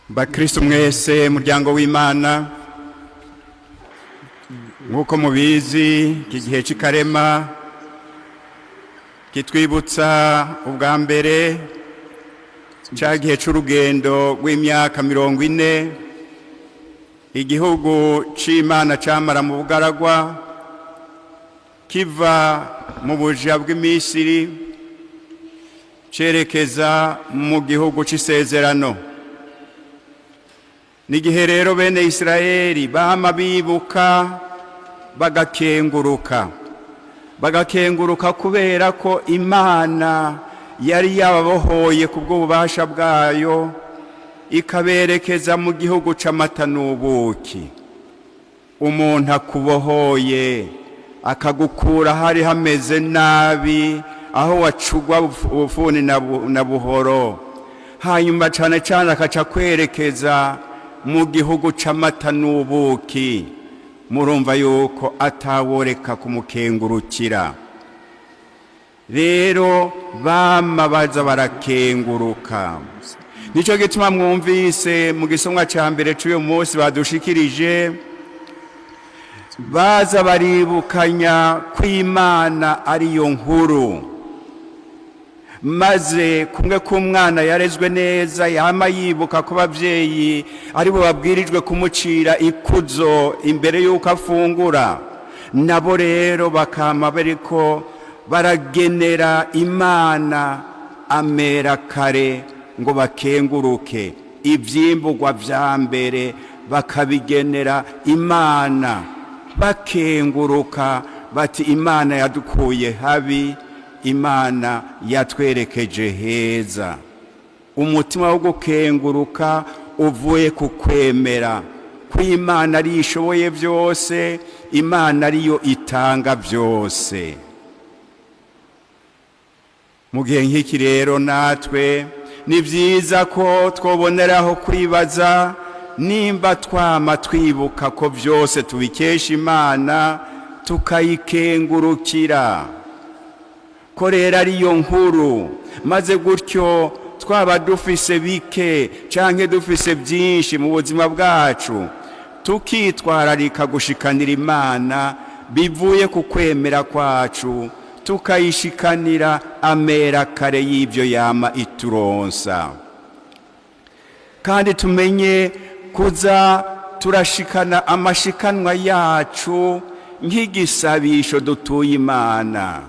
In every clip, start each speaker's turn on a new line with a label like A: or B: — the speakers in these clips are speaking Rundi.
A: bakristo mwese muryango w'Imana, nk'uko mubizi iki gihe cy'ikarema kitwibutsa ubwa mbere cya gihe cy'urugendo rw'imyaka 40 igihugu c'Imana camara mu bugaragwa kiva mu buja bw'Imisiri cerekeza mu gihugu c'isezerano. N'igihe rero bene Israeli bama bibuka bagakenguruka kubera ko Imana yari yababohoye kubw'ububasha bwayo ikaberekeza mu gihugu c'amata n'ubuki. Umuntu akubohoye akagukura hari hameze nabi, aho wacugwa ubufuni na buhoro, hanyuma cane cane akaca kwerekeza mu gihugu c'amata n'ubuki. Murumva yuko ataworeka kumukengurukira. Rero bama baza barakenguruka. Nico gituma mwumvise mu gisomwa ca mbere c'uyu munsi badushikirije, baza baribukanya kw'Imana ariyo nkuru, maze kumwe k'umwana yarezwe neza yama yibuka ko abavyeyi ari bo babwirijwe kumucira ikuzo imbere yuko afungura. Nabo rero bakama bariko baragenera Imana amera kare ngo bakenguruke. Ivyimburwa vya mbere bakabigenera Imana bakenguruka bati Imana yadukuye habi, Imana yatwerekeje heza. Umutima wo gukenguruka uvuye ku kwemera ko Imana ari ishoboye byose, Imana ariyo itanga byose. Mu gihe nk'iki rero natwe ni vyiza ko twoboneraho kwibaza nimba twama twibuka ko byose tubikesha Imana tukayikengurukira, ko rero ariyo nkuru, maze gutyo twaba dufise bike canke dufise byinshi mu buzima bwacu tukitwararika gushikanira Imana bivuye ku kwemera kwacu, tukayishikanira amera kare y'ivyo yama ituronsa. Kandi tumenye kuza turashikana amashikanwa yacu nk'igisabisho dutuye Imana.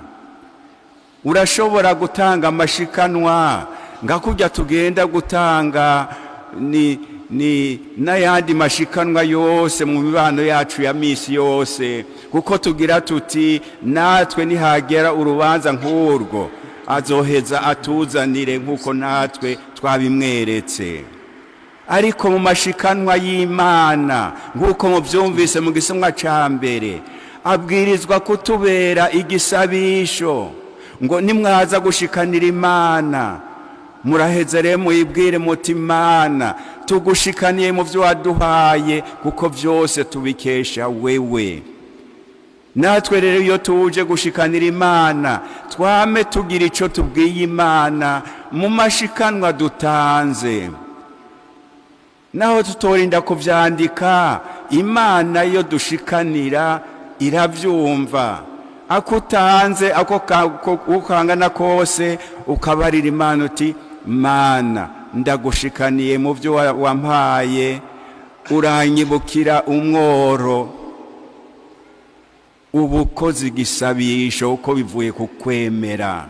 A: Urashobora gutanga amashikanwa ngakurya tugenda gutanga n'ayandi mashikanwa yose mu mibano yacu ya misi yose, kuko tugira tuti natwe nihagera urubanza nk'urwo azoheza atuzanire nk'uko natwe twabimweretse. Ariko mu mashikanwa y'Imana nk'uko muvyumvise mu gisomwa ca mbere, abwirizwa kutubera igisabisho ngo nimwaza gushikanira Imana muraheza rero muyibwire muti Imana tugushikaniye mu vyo waduhaye, kuko vyose tubikesha wewe. Natwe rero iyo tuje gushikanira Imana twame tugira ico tubwiye Imana mu mashikanwa dutanze. Naho tutorinda kuvyandika, Imana iyo dushikanira iravyumva. Akutanze ukangana kose ukabarira Imana uti Mana ndagushikaniye mu vyo wampaye, uranyibukira umworo. Ubukozi igisabisho uko bivuye ku kwemera.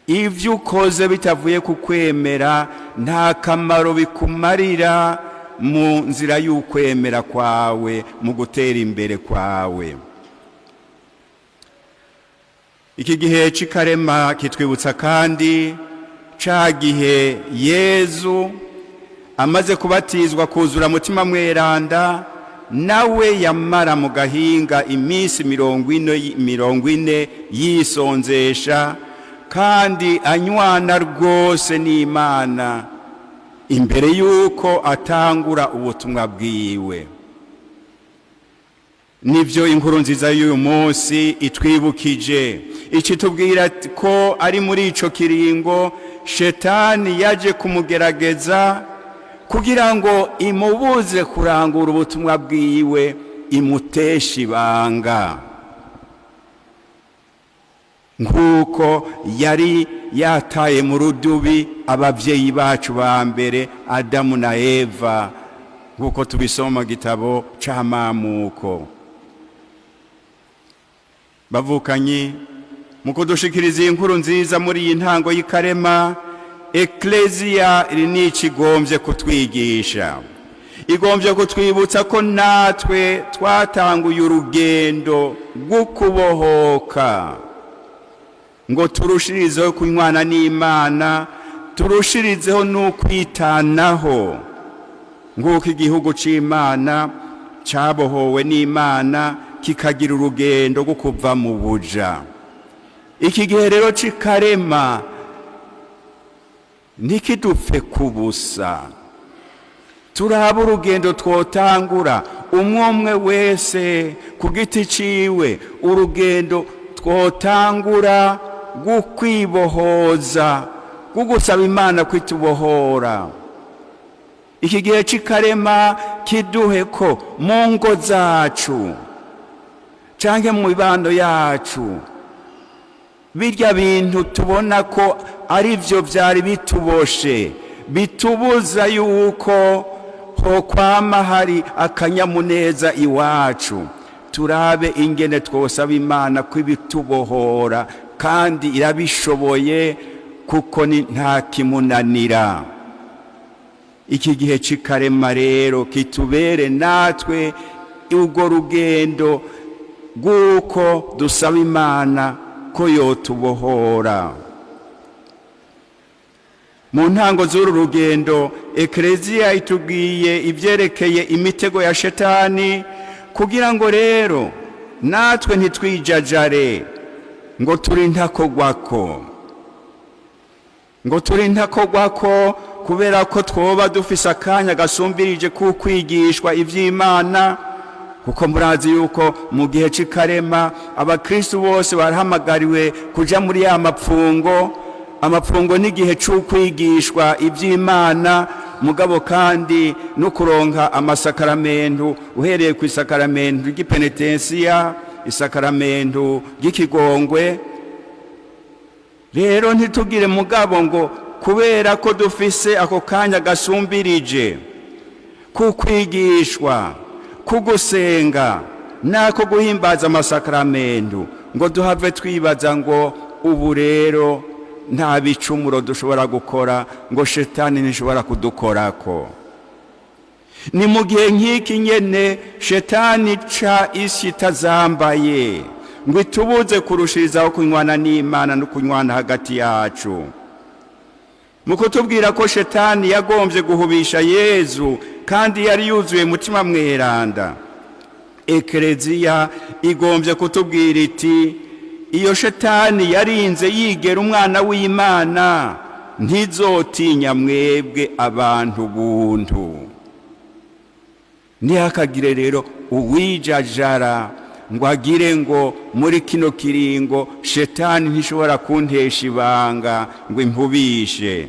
A: Ivyo ukoze bitavuye ku kwemera nta kamaro bikumarira mu nzira y'ukwemera kwawe, mu gutera imbere kwawe. Iki gihe c'ikarema kitwibutsa kandi ca gihe Yezu amaze kubatizwa kuzura mutima mweranda, nawe yamara mu gahinga imisi 40 yisonzesha kandi anywana rwose n'Imana imbere yuko atangura ubutumwa bwiwe. Nivyo inkuru nziza y'uyu munsi itwibukije, ikitubwira ko ari muri ico kiringo Shetani yaje kumugerageza kugira ngo imubuze kurangura ubutumwa bwiwe, imutesha ibanga, nk'uko yari yataye mu rudubi ababyeyi bacu ba mbere Adamu na Eva, nk'uko tubisoma mu gitabo c'amamuko. Bavukanyi, mu kudushikiriza inkuru nziza muri iyi ntango y'ikarema, Ekleziya iri n'iki igombye kutwigisha. Igombye kutwibutsa ko natwe twatanguye urugendo rwo kubohoka, ngo turushirizeho kunywana n'Imana, turushirizeho n'ukwitanaho, nk'uko igihugu c'Imana cabohowe n'Imana kikagira urugendo rwo kuva mu buja. Iki gihe rero c'ikarema ntikidupfe kubusa. Turaba urugendo twotangura umwe wese ku giti ciwe, urugendo twotangura rwo kwibohoza, rwo gusaba Imana kwitubohora. Iki gihe c'ikarema kiduhe ko mu ngo zacu canke mu mibano yacu, birya bintu tubona ko ari vyo vyari bituboshe, bitubuza yuko hokwama hari akanyamuneza iwacu, turabe ingene twosaba Imana kwibitubohora, kandi irabishoboye kuko nta kimunanira. Iki gihe c'ikarema rero kitubere natwe urwo rugendo rw'uko dusaba Imana ko yotubohora. Mu ntango z'uru rugendo, Ekleziya itubwiye ivyerekeye imitego ya Shetani, kugira ngo rero natwe ntitwijajare ngo turi ntakogwako, kubera ko twoba dufise akanya gasumbirije kukwigishwa ivy'Imana, kuko murazi yuko mu gihe c'ikarema abakristo bose barahamagariwe kuja muri ya amapfungo n'igihe c'ukwigishwa ivy'Imana, mugabo kandi no kuronka amasakaramentu, uhereye ku isakaramentu ry'ipenetensiya, isakaramentu ry'ikigongwe. Rero ntitugire mugabo ngo kubera ko dufise ako kanya gasumbirije kukwigishwa, kugusenga nako guhimbaza amasakaramentu, ngo duhave twibaza ngo ubu rero nta bicumuro dushobora gukora, ngo Shetani ntishobora kudukorako. Ni mu gihe nk'iki nyene Shetani ca isi itazambaye ngo itubuze kurushirizaho kunywana n'Imana no kunywana hagati yacu, mu kutubwira ko Shetani yagombye guhubisha Yezu kandi yari yuzuye mutima mweranda. Ekleziya igombye kutubwira iti, iyo Shetani yarinze yigera umwana w'Imana, ntizotinya mwebwe abantu buntu. Ntihakagire rero uwijajara ngo agire ngo muri kino kiringo Shetani ntishobora kuntesha ibanga ngo impubishe.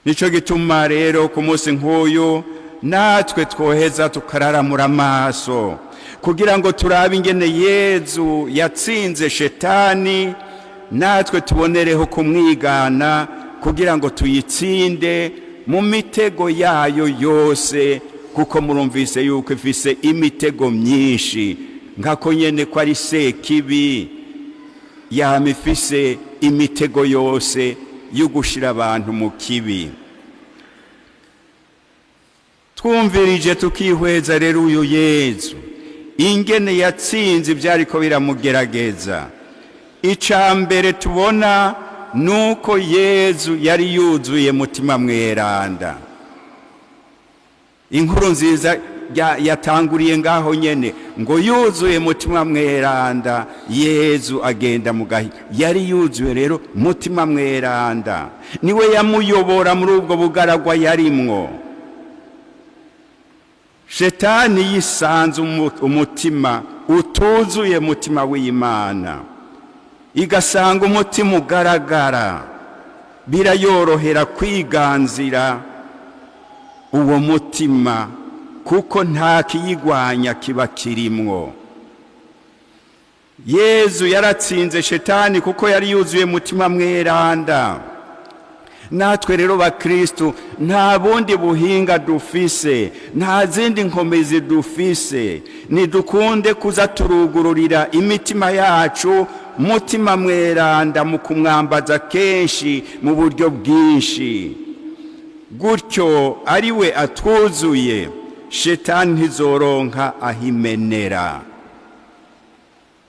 A: Nico gituma rero ku munsi nk'uyu natwe twoheza tukararamura amaso, kugira ngo turabe ingene Yezu yatsinze Shetani, natwe tubonereho kumwigana kugira ngo tuyitsinde mu mitego yayo yose, kuko murumvise yuko ifise imitego myinshi, nkako nyene ko ari Sekibi yama ifise imitego yose yo gushira abantu mu kibi. Twumvirije tukihweza rero uyu Yezu ingene yatsinze ivyariko biramugerageza. Icambere tubona nuko Yezu yari yuzuye mutima mweranda. Inkuru nziza yatanguriye ngaho nyene ngo yuzuye mutima mweranda, Yezu agenda mu gahi. Yari yuzuye rero mutima mweranda, niwe yamuyobora muri ubwo bugaragwa yarimwo. Shetani yisanze umutima utuzuye mutima w'Imana, igasanga umutima ugaragara, birayorohera kwiganzira uwo mutima, kuko nta kiyigwanya kiba kirimwo. Yezu yaratsinze shetani kuko yari yuzuye mutima mweranda. Natwe rero bakristo nta bundi buhinga dufise, nta zindi nkomezi dufise, nidukunde kuza turugururira imitima yacu mutima mweranda mu kumwambaza kenshi mu buryo bwinshi, gutyo ari we atwuzuye, shetani ntizoronka ahimenera.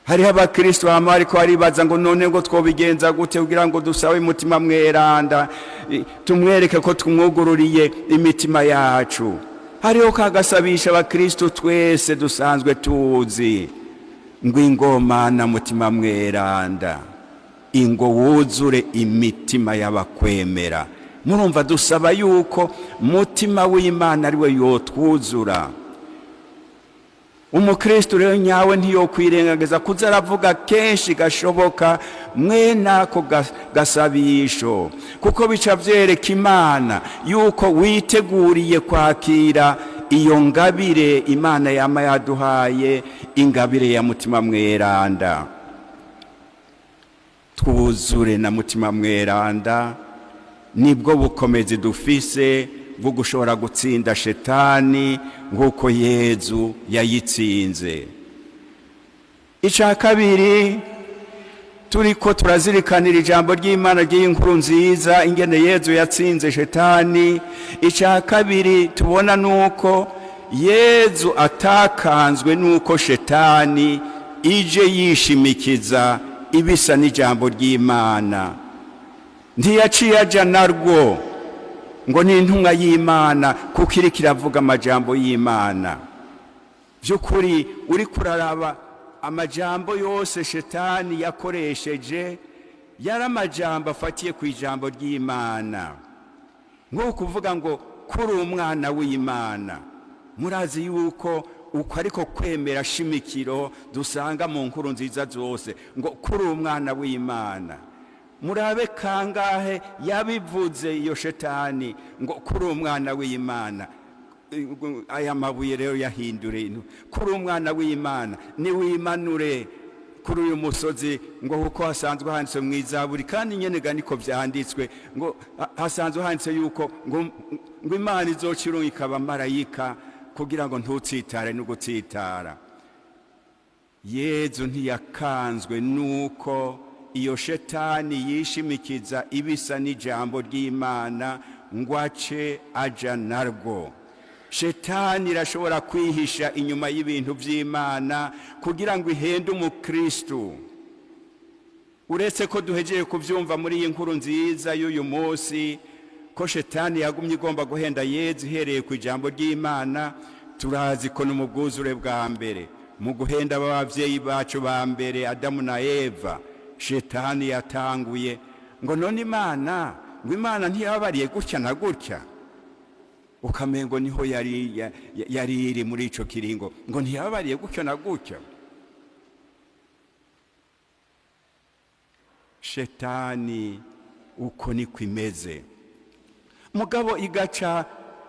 A: Hariho abakristo bamwe ariko baribaza ngo none ngo twobigenza gute kugira ngo dusabe umutima mweranda, tumwereke ko tumwugururiye imitima yacu. Hariho kagasabisha abakristo twese dusanzwe tuzi ngo ingoma na mutima mweranda, ingo wuzure imitima y'abakwemera. Murumva dusaba yuko mutima w'Imana ari we yotwuzura. Umukristo rero nyawe ntiyokwirengagiza kuza aravuga kenshi gashoboka mwenako gasabisho, kuko bica vyereka Imana yuko witeguriye kwakira iyo ngabire Imana yama yaduhaye, ingabire ya mutima mweranda. Twuzure na mutima mweranda, nibwo bukomezi dufise bwo gushobora gutsinda shetani nk'uko Yezu yayitsinze. Ica kabiri, turiko turazirikanira ijambo ry'Imana ry'inkuru nziza ingene Yezu yatsinze shetani. Ica kabiri tubona nuko Yezu atakanzwe nuko shetani ije yishimikiza ibisa n'ijambo ry'Imana. Ntiyaciye aja narwo ngo ni intumwa y'Imana kuko iri kiravuga amajambo y'Imana. Vy'ukuri uri kuraraba amajambo yose shetani yakoresheje yari amajambo afatiye ku ijambo ry'Imana, nko kuvuga ngo kuri umwana w'Imana. Murazi yuko uko ariko kwemera shimikiro dusanga mu nkuru nziza zose, ngo kuri umwana w'Imana. Murabe kangahe yabivuze iyo shetani ngo kuri umwana w'Imana. Aya mabuye rero yahindure kuri umwana w'Imana, ni wimanure kuri uyu musozi, ngo kuko hasanzwe handitse mu Izaburi, kandi nyenega niko vyanditswe, ngo hasanzwe handitse yuko ngo Imana izocirungika abamarayika kugira ngo ntutsitare no gutsitara. Yezu ntiyakanzwe nuko iyo shetani yishimikiza ibisa n'ijambo ry'Imana ngo ace aja narwo. Shetani irashobora kwihisha inyuma y'ibintu vy'Imana kugira ngo ihende umukristo. Uretse ko duhejeye kuvyumva muri iyi nkuru nziza y'uyu munsi ko shetani yagumye igomba guhenda Yezu ihereye ku ijambo ry'Imana, turazi ko no mu bwuzure bwa mbere mu guhenda abavyeyi bacu ba mbere Adamu na Eva, shetani yatanguye ngo none Imana, ngo Imana ntiyabariye gutya na gutya. Ukamengo niho yari iri muri ico kiringo, ngo ntiyabariye gutya na gutya. Shetani uko niko imeze, mugabo igaca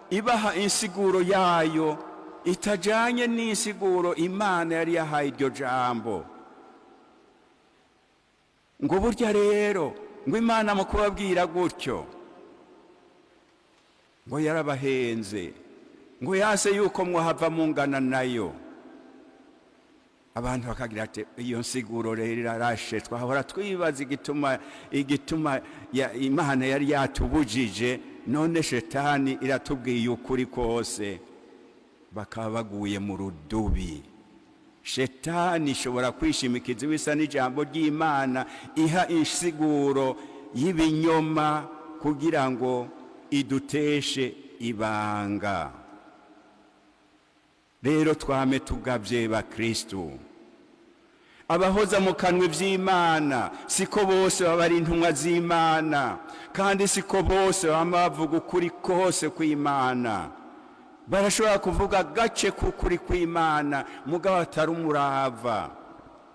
A: ibaha insiguro yayo itajanye n'insiguro Imana yari yahaye iryo jambo. Ngo burya rero ngo Imana mu kubabwira gutyo ngo yarabahenze, ngo yase yuko mwahava mungana nayo. Abantu bakagira ati iyo nsiguro rero irarashe, twahora twibaza igituma Imana yari yatubujije, none shetani iratubwiye ukuri kose. Bakaba baguye mu rudubi. Shetani ishobora kwishimikiza ibisa n'ijambo ry'Imana, iha insiguro y'ibinyoma kugira ngo iduteshe ibanga. Rero twame tugavye bakristo, abahoza mu kanwa vy'Imana siko bose baba ari intumwa z'Imana, kandi siko bose baba bavuga ukuri kose kw'Imana. Barashobora kuvuga gace k'ukuri kw'Imana mugabo atari umurava.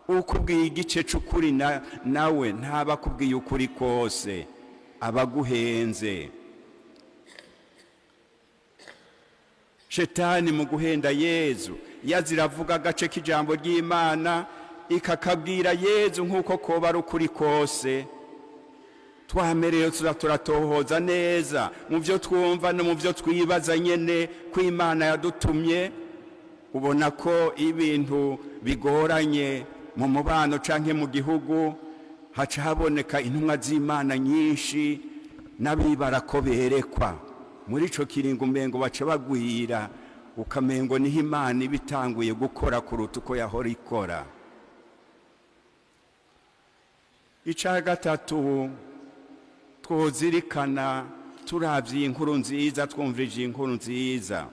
A: Ukubwiye igice c'ukuri nawe ntaba kubwiye ukuri kose, abaguhenze. Shetani mu guhenda Yezu yaziravuga agace k'ijambo ry'Imana ikakabwira Yezu nk'uko koba ari ukuri kose. Twamereye turatohoza neza mu byo twumva no mu byo twibaza nyene ko Imana yadutumye. Ubona ko ibintu bigoranye mu mubano canke mu gihugu, haca haboneka intumwa z'Imana nyinshi n'abibara ko berekwa. Muri ico kiringo umengo baca bagwira, ukamengo niho Imana ibitanguye gukora kuruta uko yahora ikora. Ica gatatu twozirikana turavye inkuru nziza, twumvirije inkuru nziza.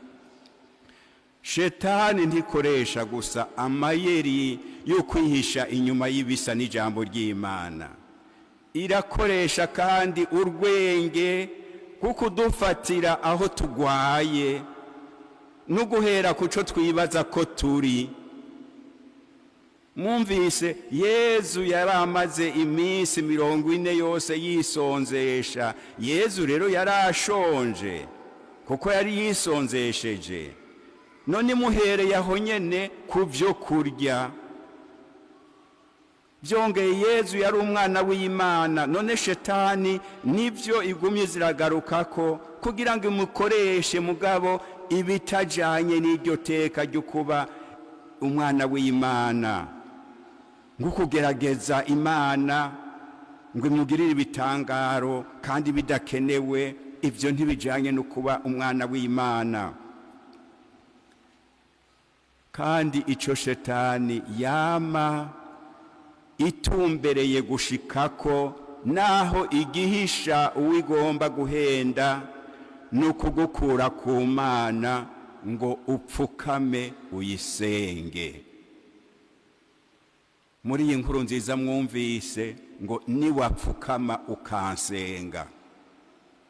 A: Shetani ntikoresha gusa amayeri yo kwihisha inyuma y'ibisa n'ijambo ry'Imana, irakoresha kandi urwenge kuko dufatira aho tugwaye no guhera kuco twibaza ko turi. Mwumvise Yezu yaramaze iminsi 40 yose yisonzesha. Yezu rero yarashonje kuko yari yisonzesheje. None muhereye aho nyene ku byo kurya. Byongeye Yezu yari umwana w'Imana, none Shetani nivyo igumye ziragarukako kugira ngo imukoreshe mugabo ibitajanye n'iryo teka ryo kuba umwana w'Imana, ngo kugerageza Imana ngo imugirire ibitangaro kandi bidakenewe. Ivyo ntibijanye no kuba umwana w'Imana. Kandi ico Shetani yama itumbereye gushikako, naho igihisha uwigomba guhenda no kugukura ku Mana ngo upfukame uyisenge. Muri iyi nkuru nziza mwumvise ngo niwapfukama ukansenga.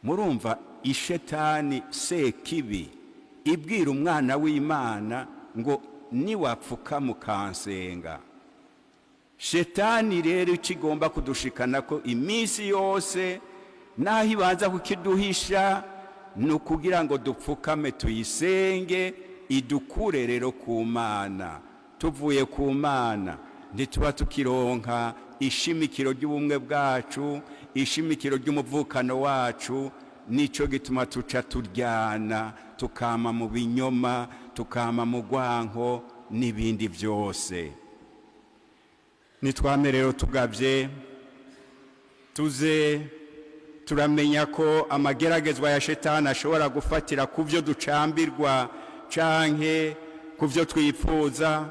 A: Murumva ishetani sekibi ibwira umwana w'Imana ngo niwapfukama ukansenga. Shetani rero kigomba kudushikana ko iminsi yose naho ibanza kukiduhisha no kugira ngo dupfukame tuyisenge, idukure rero ku Mana. Tuvuye ku Mana ntituba tukironka ishimikiro ry'ubumwe bwacu, ishimikiro ry'umuvukano wacu. Nico gituma tuca turyana, tukama mu binyoma, tukama mu gwanko n'ibindi byose. Nitwame rero tugavye tuze turamenya ko amageragezwa ya Shetani ashobora gufatira kuvyo ducambirwa canke kuvyo twifuza.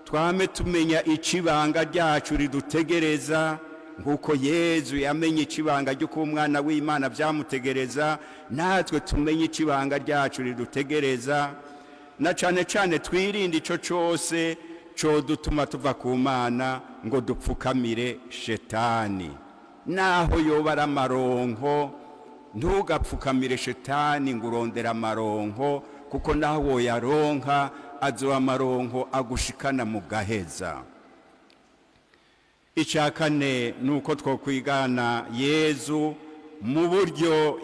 A: Twame tumenya icibanga ryacu ridutegereza, nkuko Yezu yamenye icibanga ryo kuba umwana w'Imana vyamutegereza. Natwe tumenye icibanga ryacu ridutegereza, na cane cane twirinde ico cose co dutuma tuva ku Mana ngo dupfukamire Shetani. Naho yoba ari amaronko, ntugapfukamire Shetani ngo urondera amaronko, kuko naho woyaronka azoba amaronko agushikana mu gaheza. Ica kane nuko twokwigana Yezu mu buryo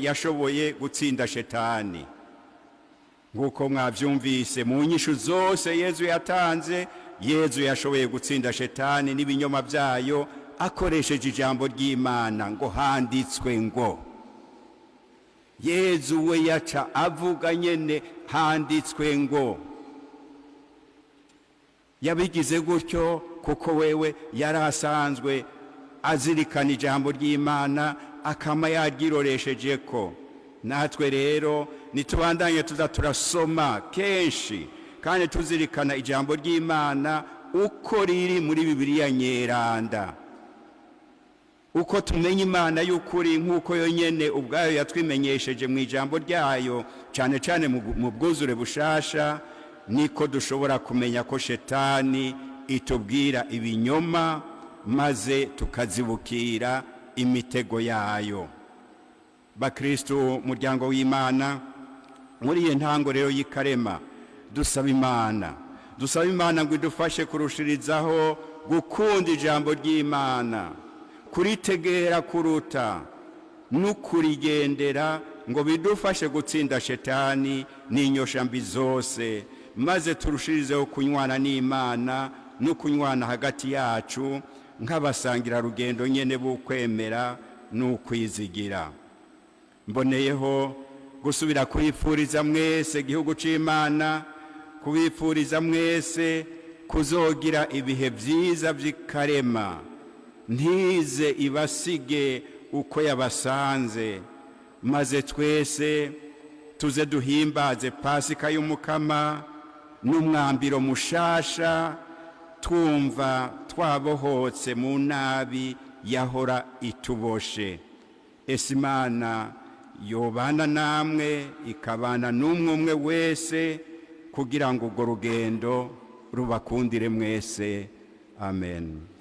A: yashoboye gutsinda Shetani. Nguko mwavyumvise mu nyishu zose Yezu yatanze, Yezu yashoboye gutsinda Shetani n'ibinyoma byayo akoresheje ijambo ry'Imana ngo handitswe ngo. Yezu we yaca avuga nyene handitswe ngo. Yabigize gutyo kuko wewe yarasanzwe azirikana ijambo ry'Imana akama yaryiroresheje ko. Natwe rero nitubandanye tuza turasoma kenshi kandi tuzirikana ijambo ry'Imana uko riri muri Bibiliya nyeranda, uko tumenya Imana y'ukuri nk'uko yonyene ubwayo yatwimenyesheje mu ijambo ryayo, cyane cyane mu bwuzure bushasha. Niko dushobora kumenya ko Shetani itubwira ibinyoma maze tukazibukira imitego yayo. Bakristo muryango w'Imana, muri iyi ntango rero y'ikarema dusaba Imana ngo idufashe kurushirizaho gukunda ijambo ry'Imana, kuritegera kuruta n'ukurigendera ngo bidufashe gutsinda shetani n'inyosha mbi zose, maze turushirizeho kunywana n'Imana no kunywana hagati yacu nk'abasangira rugendo nyene b'ukwemera n'ukwizigira. Mboneyeho gusubira kwifuriza mwese igihugu c'Imana, kubifuriza mwese kuzogira ibihe vyiza vy'ikarema, ntize ibasige uko yabasanze, maze twese tuze duhimbaze Pasika y'Umukama n'umwambiro mushasha, twumva twabohotse mu nabi yahora ituboshe. Ese Imana yobana namwe, ikabana n'umwe umwe wese, kugira ngo urwo rugendo rubakundire mwese. Amen.